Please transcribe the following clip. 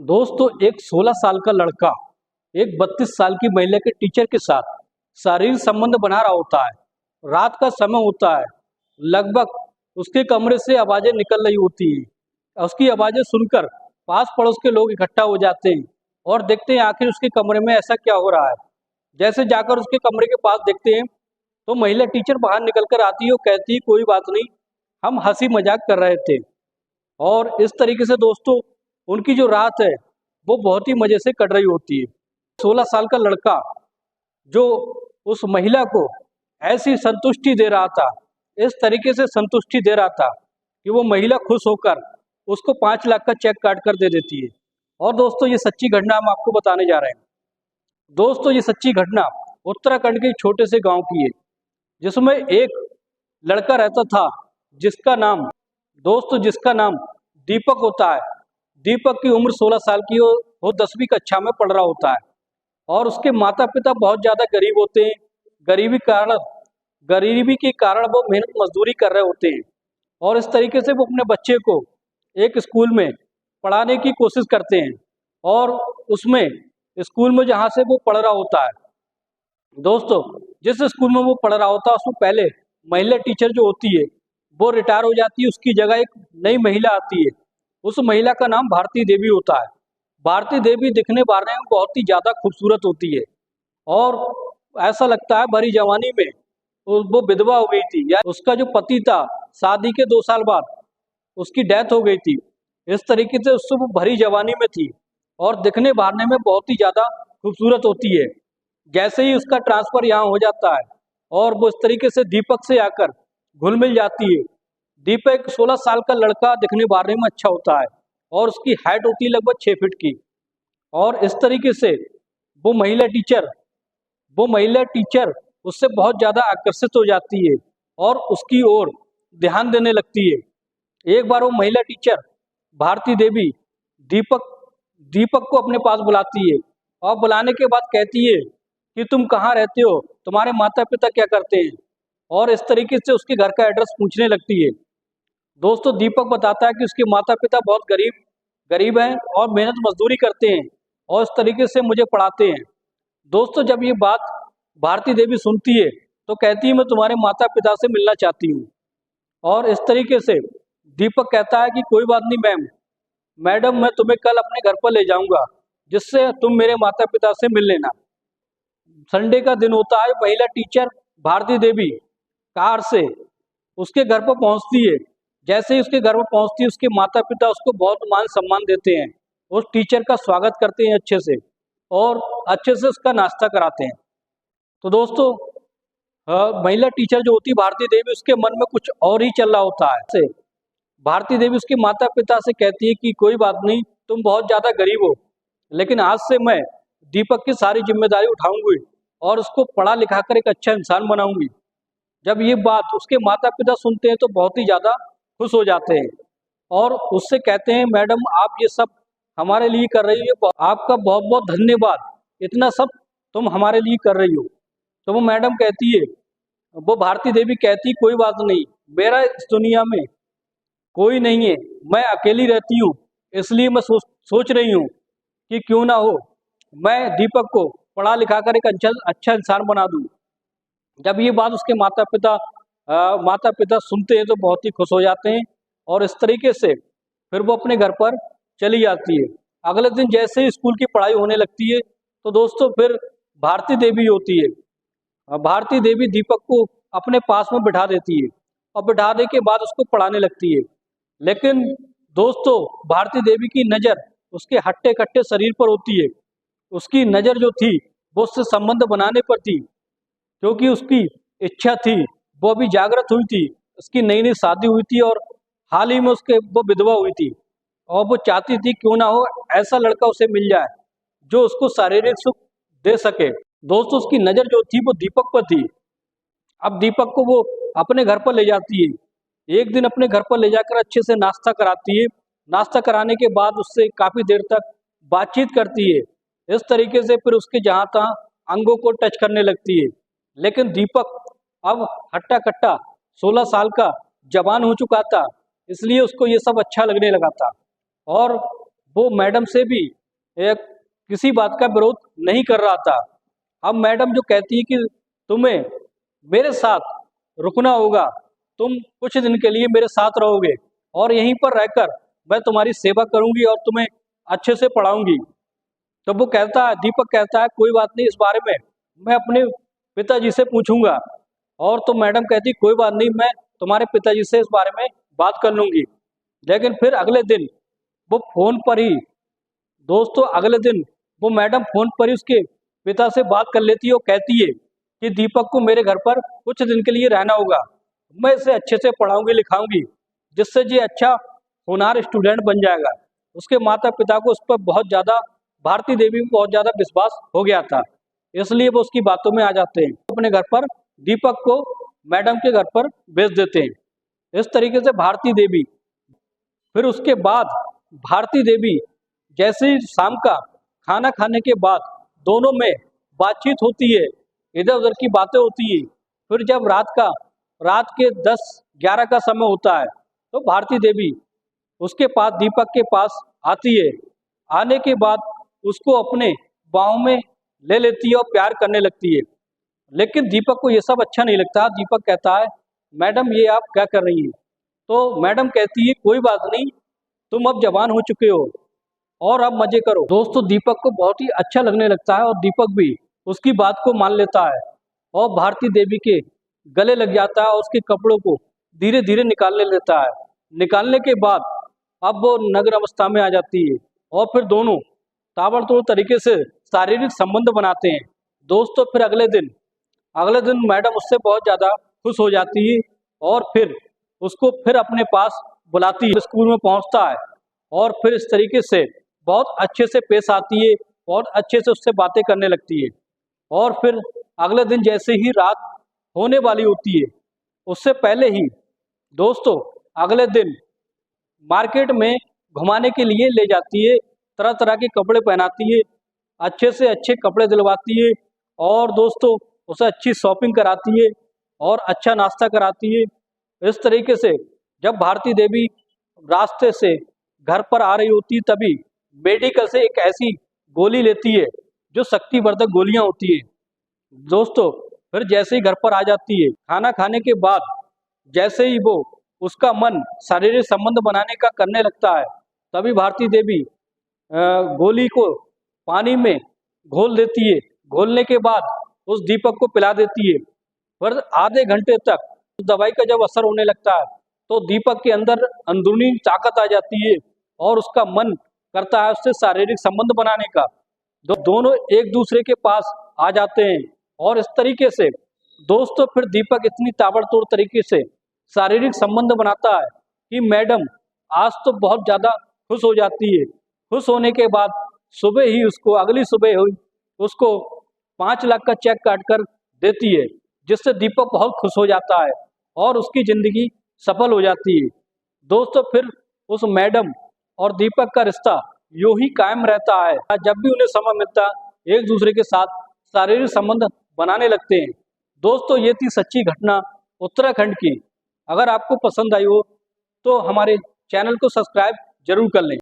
दोस्तों, एक 16 साल का लड़का एक 32 साल की महिला के टीचर के साथ शारीरिक संबंध बना रहा होता है। रात का समय होता है। लगभग उसके कमरे से आवाजें निकल रही होती हैं। उसकी आवाजें सुनकर पास पड़ोस के लोग इकट्ठा हो जाते हैं और देखते हैं आखिर उसके कमरे में ऐसा क्या हो रहा है। जैसे जाकर उसके कमरे के पास देखते हैं तो महिला टीचर बाहर निकल कर आती है और कहती है, कोई बात नहीं, हम हंसी मजाक कर रहे थे। और इस तरीके से दोस्तों, उनकी जो रात है वो बहुत ही मजे से कट रही होती है। 16 साल का लड़का जो उस महिला को ऐसी संतुष्टि दे रहा था, इस तरीके से संतुष्टि दे रहा था कि वो महिला खुश होकर उसको 5 लाख का चेक काट कर दे देती है। और दोस्तों, ये सच्ची घटना हम आपको बताने जा रहे हैं। दोस्तों, ये सच्ची घटना उत्तराखंड के एक छोटे से गांव की है, जिसमें एक लड़का रहता था जिसका नाम दीपक होता है। दीपक की उम्र 16 साल की हो, वो 10वीं कक्षा में पढ़ रहा होता है और उसके माता पिता बहुत ज़्यादा गरीब होते हैं। गरीबी के कारण वो मेहनत मजदूरी कर रहे होते हैं और इस तरीके से वो अपने बच्चे को एक स्कूल में पढ़ाने की कोशिश करते हैं। और उसमें स्कूल में जहाँ से वो पढ़ रहा होता है, दोस्तों, जिस स्कूल में वो पढ़ रहा होता है उसमें पहले महिला टीचर जो होती है वो रिटायर हो जाती है। उसकी जगह एक नई महिला आती है। उस महिला का नाम भारती देवी होता है। भारती देवी दिखने बारने में बहुत ही ज़्यादा खूबसूरत होती है और ऐसा लगता है भरी जवानी में वो विधवा हो गई थी, या उसका जो पति था शादी के 2 साल बाद उसकी डेथ हो गई थी। इस तरीके से उससे वो भरी जवानी में थी और दिखने बारने में बहुत ही ज़्यादा खूबसूरत होती है। जैसे ही उसका ट्रांसफ़र यहाँ हो जाता है और वो इस तरीके से दीपक से आकर घुल मिल जाती है। दीपक 16 साल का लड़का दिखने बारने में अच्छा होता है और उसकी हाइट होती है लगभग 6 फीट की। और इस तरीके से वो महिला टीचर उससे बहुत ज़्यादा आकर्षित हो जाती है और उसकी ओर ध्यान देने लगती है। एक बार वो महिला टीचर भारती देवी दीपक दीपक को अपने पास बुलाती है और बुलाने के बाद कहती है कि तुम कहाँ रहते हो, तुम्हारे माता पिता क्या करते हैं, और इस तरीके से उसके घर का एड्रेस पूछने लगती है। दोस्तों, दीपक बताता है कि उसके माता पिता बहुत गरीब हैं और मेहनत मजदूरी करते हैं और इस तरीके से मुझे पढ़ाते हैं। दोस्तों, जब ये बात भारती देवी सुनती है तो कहती है, मैं तुम्हारे माता पिता से मिलना चाहती हूँ। और इस तरीके से दीपक कहता है कि कोई बात नहीं मैडम, मैं तुम्हें कल अपने घर पर ले जाऊंगा, जिससे तुम मेरे माता पिता से मिल लेना। संडे का दिन होता है। महिला टीचर भारती देवी कार से उसके घर पर पहुंचती है। जैसे ही उसके घर पर पहुंचती है, उसके माता पिता उसको बहुत मान सम्मान देते हैं, उस टीचर का स्वागत करते हैं अच्छे से और अच्छे से उसका नाश्ता कराते हैं। तो दोस्तों, महिला टीचर जो होती है भारती देवी, उसके मन में कुछ और ही चल रहा होता है। भारती देवी उसके माता पिता से कहती है कि कोई बात नहीं, तुम बहुत ज़्यादा गरीब हो, लेकिन आज से मैं दीपक की सारी जिम्मेदारी उठाऊंगी और उसको पढ़ा लिखा कर एक अच्छा इंसान बनाऊंगी। जब ये बात उसके माता पिता सुनते हैं तो बहुत ही ज़्यादा खुश हो जाते हैं और उससे कहते हैं, मैडम, आप ये सब हमारे लिए कर रही हो, आपका बहुत बहुत धन्यवाद, इतना सब तुम हमारे लिए कर रही हो। तो वो मैडम कहती है, वो भारती देवी कहती, कोई बात नहीं, मेरा इस दुनिया में कोई नहीं है, मैं अकेली रहती हूँ, इसलिए मैं सोच रही हूँ कि क्यों ना हो मैं दीपक को पढ़ा लिखा कर एक अच्छा इंसान बना दूँ। जब ये बात उसके माता पिता सुनते हैं तो बहुत ही खुश हो जाते हैं और इस तरीके से फिर वो अपने घर पर चली जाती है। अगले दिन जैसे ही स्कूल की पढ़ाई होने लगती है तो दोस्तों, फिर भारती देवी होती है, भारती देवी दीपक को अपने पास में बिठा देती है और बिठाने के बाद उसको पढ़ाने लगती है। लेकिन दोस्तों, भारती देवी की नज़र उसके हट्टे कट्टे शरीर पर होती है। उसकी नज़र जो थी वो उससे संबंध बनाने पर थी, क्योंकि उसकी इच्छा थी, वो अभी जागृत हुई थी, उसकी नई नई शादी हुई थी और हाल ही में वो विधवा हुई थी और वो चाहती थी क्यों ना हो ऐसा लड़का उसे मिल जाए जो उसको शारीरिक सुख दे सके। दोस्तों, उसकी नज़र जो थी वो दीपक पर थी। अब दीपक को वो अपने घर पर ले जाती है। एक दिन अपने घर पर ले जाकर अच्छे से नाश्ता कराती है। नाश्ता कराने के बाद उससे काफ़ी देर तक बातचीत करती है। इस तरीके से फिर उसके जहाँ तहाँ अंगों को टच करने लगती है। लेकिन दीपक अब हट्टा कट्टा 16 साल का जवान हो चुका था, इसलिए उसको ये सब अच्छा लगने लगा था। और वो मैडम से भी किसी बात का विरोध नहीं कर रहा था। अब मैडम जो कहती है कि तुम्हें मेरे साथ रुकना होगा, तुम कुछ दिन के लिए मेरे साथ रहोगे और यहीं पर रहकर मैं तुम्हारी सेवा करूंगी और तुम्हें अच्छे से पढ़ाऊंगी। तब वो कहता है, दीपक कहता है कोई बात नहीं, इस बारे में मैं अपने पिताजी से पूछूंगा। और तो मैडम कहती कोई बात नहीं, मैं तुम्हारे पिताजी से इस बारे में बात कर लूंगी। लेकिन फिर अगले दिन वो फोन पर ही, दोस्तों अगले दिन वो मैडम फोन पर ही उसके पिता से बात कर लेती है और कहती है कि दीपक को मेरे घर पर कुछ दिन के लिए रहना होगा, मैं इसे अच्छे से पढ़ाऊंगी लिखाऊंगी, जिससे ये अच्छा होनहार स्टूडेंट बन जाएगा। उसके माता पिता को उस पर बहुत ज़्यादा, भारती देवी में बहुत ज़्यादा विश्वास हो गया था, इसलिए वो उसकी बातों में आ जाते हैं। अपने घर पर दीपक को मैडम के घर पर भेज देते हैं। इस तरीके से भारती देवी, फिर उसके बाद भारती देवी जैसे ही शाम का खाना खाने के बाद दोनों में बातचीत होती है, इधर उधर की बातें होती है। फिर जब रात के 10-11 का समय होता है तो भारती देवी उसके पास, दीपक के पास आती है। आने के बाद उसको अपने बाहों में ले लेती है और प्यार करने लगती है। लेकिन दीपक को ये सब अच्छा नहीं लगता। दीपक कहता है, मैडम ये आप क्या कर रही हैं? तो मैडम कहती है कोई बात नहीं, तुम अब जवान हो चुके हो और अब मजे करो। दोस्तों दीपक को बहुत ही अच्छा लगने लगता है और दीपक भी उसकी बात को मान लेता है और भारती देवी के गले लग जाता है और उसके कपड़ों को धीरे धीरे निकालने लेता है। निकालने के बाद अब वो नग्न अवस्था में आ जाती है और फिर दोनों ताबड़तोड़ तरीके से शारीरिक संबंध बनाते हैं। दोस्तों फिर अगले दिन मैडम उससे बहुत ज़्यादा खुश हो जाती है और फिर उसको फिर अपने पास बुलाती है। स्कूल में पहुंचता है और फिर इस तरीके से बहुत अच्छे से पेश आती है और अच्छे से उससे बातें करने लगती है। और फिर अगले दिन जैसे ही रात होने वाली होती है, उससे पहले ही दोस्तों अगले दिन मार्केट में घुमाने के लिए ले जाती है, तरह तरह के कपड़े पहनाती है, अच्छे से अच्छे कपड़े दिलवाती है और दोस्तों उसे अच्छी शॉपिंग कराती है और अच्छा नाश्ता कराती है। इस तरीके से जब भारती देवी रास्ते से घर पर आ रही होती है तभी मेडिकल से एक ऐसी गोली लेती है जो शक्तिवर्धक गोलियां होती है। दोस्तों फिर जैसे ही घर पर आ जाती है, खाना खाने के बाद जैसे ही वो उसका मन शारीरिक संबंध बनाने का करने लगता है, तभी भारती देवी गोली को पानी में घोल देती है। घोलने के बाद उस दीपक को पिला देती है। पर आधे घंटे तक उस दवाई का जब असर होने लगता है तो दीपक के अंदर अंदरूनी ताकत आ जाती है और उसका मन करता है उससे शारीरिक संबंध बनाने का। दोनों एक दूसरे के पास आ जाते हैं और इस तरीके से दोस्तों फिर दीपक इतनी ताबड़तोड़ तरीके से शारीरिक संबंध बनाता है कि मैडम आज तो बहुत ज़्यादा खुश हो जाती है। खुश होने के बाद सुबह ही उसको, अगली सुबह हुई उसको 5 लाख का चेक काट कर देती है, जिससे दीपक बहुत खुश हो जाता है और उसकी ज़िंदगी सफल हो जाती है। दोस्तों फिर उस मैडम और दीपक का रिश्ता यूं ही कायम रहता है। जब भी उन्हें समय मिलता है एक दूसरे के साथ शारीरिक संबंध बनाने लगते हैं। दोस्तों ये थी सच्ची घटना उत्तराखंड की। अगर आपको पसंद आई हो तो हमारे चैनल को सब्सक्राइब जरूर कर लें।